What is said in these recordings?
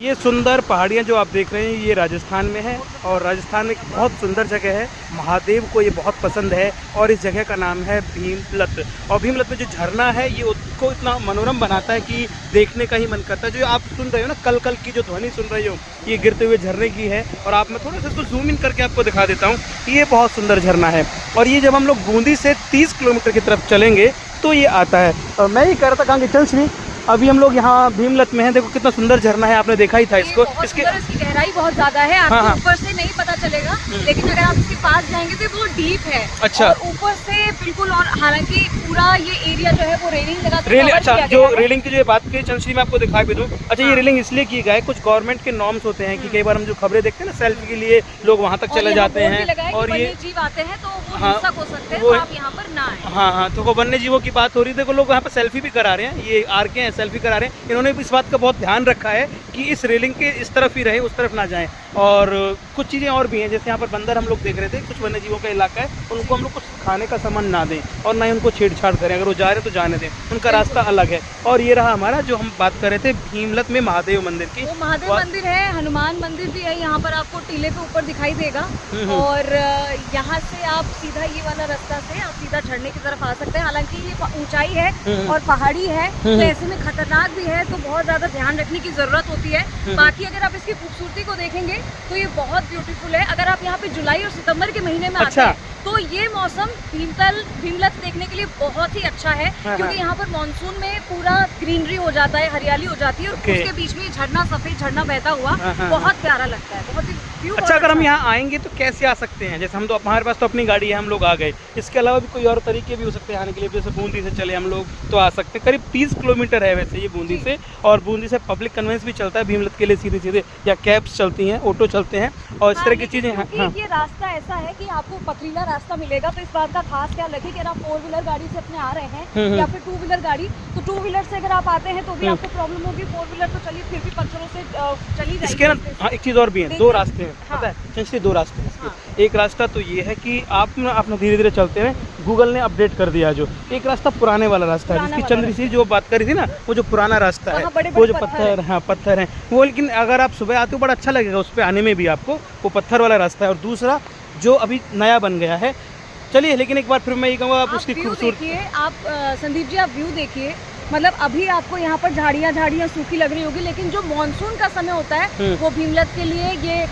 ये सुंदर पहाड़ियाँ जो आप देख रहे हैं ये राजस्थान में है और राजस्थान एक बहुत सुंदर जगह है। महादेव को ये बहुत पसंद है और इस जगह का नाम है भीमलत। और भीमलत में जो झरना है ये उसको इतना मनोरम बनाता है कि देखने का ही मन करता है। जो आप सुन रहे हो ना कल कल की जो ध्वनि सुन रही हो ये गिरते हुए झरने की है। और आप मैं थोड़ा सा इसको जूम इन करके आपको दिखा देता हूँ। ये बहुत सुंदर झरना है और ये जब हम लोग बूंदी से 30 किलोमीटर की तरफ चलेंगे तो ये आता है। और मैं ही कह रहा था कहाँ कि चल श्री अभी हम लोग यहाँ भीमलत में हैं। देखो कितना सुंदर झरना है, आपने देखा ही था इसको। इसकी गहराई बहुत ज्यादा है, आपको ऊपर से नहीं पता चलेगा, लेकिन अगर आप इसके पास जाएंगे तो वो डीप है। अच्छा। और ऊपर से बिल्कुल, और हालांकि पूरा ये एरिया जो है वो रेलिंग लगा रेलिंग। अच्छा, जो रेलिंग की जो बात की चंद्रश्री मैं आपको दिखा भी दूं। अच्छा, ये रेलिंग इसलिए की गई, कुछ गवर्नमेंट के नॉर्म्स होते हैं कि कई बार हम जो खबरें देखते हैं ना सेल्फी के लिए लोग वहाँ तक चले जाते हैं और ये जीव आते हैं तो वो हिंसक हो सकते हैं, तो आप यहाँ पर ना आए। हाँ, तो वो वन्य जीवों की बात हो रही है। देखो लोग यहाँ पर सेल्फी भी करा रहे हैं, ये आर के हैं सेल्फी करा रहे हैं। इन्होंने इस बात का बहुत ध्यान रखा है कि इस रेलिंग के इस तरफ ही रहे, उस तरफ ना जाएं। और कुछ चीज़ें और भी हैं, जैसे यहाँ पर बंदर हम लोग देख रहे थे। कुछ वन्य जीवों का इलाका है, उनको हम लोग कुछ खाने का सामान ना दें और ना ही उनको छेड़छाड़ करें। अगर वो जा रहे हैं तो जाने दें, उनका रास्ता अलग है। और ये रहा हमारा जो हम बात कर रहे थे भीमलत में महादेव मंदिर की। वो महादेव मंदिर है, हनुमान मंदिर भी है यहाँ पर, आपको टीले पे ऊपर दिखाई देगा। और यहाँ से आप सीधा ये वाला रास्ता से आप सीधा झरने की तरफ आ सकते हैं। हालांकि ये ऊंचाई है और पहाड़ी है तो ऐसे में खतरनाक भी है, तो बहुत ज्यादा ध्यान रखने की जरूरत होती है। बाकी अगर आप इसकी खूबसूरती को देखेंगे तो ये बहुत ब्यूटीफुल है। अगर आप यहाँ पे जुलाई और सितंबर के महीने में आते हैं तो ये मौसम भीमलत देखने के लिए बहुत ही अच्छा है, क्योंकि यहाँ पर मानसून में पूरा ग्रीनरी हो जाता है, हरियाली हो जाती है और उसके बीच में झरना, सफेद झरना बहता हुआ बहुत प्यारा लगता है, बहुत ही व्यू। अच्छा, अगर हम यहाँ आएंगे तो कैसे आ सकते हैं? जैसे हम तो हमारे पास तो अपनी गाड़ी है, हम लोग आ गए। इसके अलावा भी कोई और तरीके भी हो सकते हैं आने के लिए। जैसे बूंदी से चले हम लोग तो आ सकते हैं। करीब 30 किलोमीटर है वैसे ये बूंदी से, और बूंदी से पब्लिक कन्वेंस भी चलता है भीमलत के लिए सीधे सीधे, या कैब्स चलती हैं, ऑटो चलते हैं और इस तरह की चीजें। ये रास्ता ऐसा है कि आपको पथरीला रास्ता मिलेगा, तो इस बात का खास ख्याल रखिए कि अगर आप 4 व्हीलर गाड़ी से अपने आ रहे हैं या फिर 2 व्हीलर गाड़ी, तो 2 व्हीलर से अगर आप आते हैं तो भी आपको प्रॉब्लम होगी। 4 व्हीलर तो चलिए फिर भी पत्थरों से चली जाएगी। इसके ना हाँ, एक चीज़ और भी है, 2 रास्ते हैं, पता है चंद्रश्री, 2 रास्ते हैं इसके। एक रास्ता तो ये है कि आप अपना धीरे धीरे चलते हैं, गूगल ने अपडेट कर दिया। जो एक रास्ता पुराने वाला रास्ता है, जिसकी चंद्रश्री जो बात करी थी ना, वो जो पुराना रास्ता है, वो जो पत्थर है वो। लेकिन अगर आप सुबह आते हो बड़ा अच्छा लगेगा उस पर आने में भी आपको, वो पत्थर वाला रास्ता है। और दूसरा जो अभी नया बन गया है, चलिए लेकिन एक बार फिर मैं ये कहूँगा आप उसकी खूबसूरती, आप संदीप जी आप व्यू देखिए। मतलब अभी आपको यहाँ पर झाड़ियाँ सूखी लग रही होगी, लेकिन जो मानसून का समय होता है वो भीमलत के लिए, ये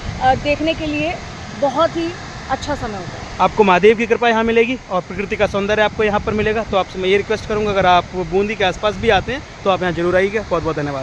देखने के लिए बहुत ही अच्छा समय होता है। आपको महादेव की कृपा यहाँ मिलेगी और प्रकृति का सौंदर्य आपको यहाँ पर मिलेगा। तो आपसे मैं ये रिक्वेस्ट करूँगा, अगर आप बूंदी के आसपास भी आते हैं तो आप यहाँ जरूर आइएगा। बहुत बहुत धन्यवाद।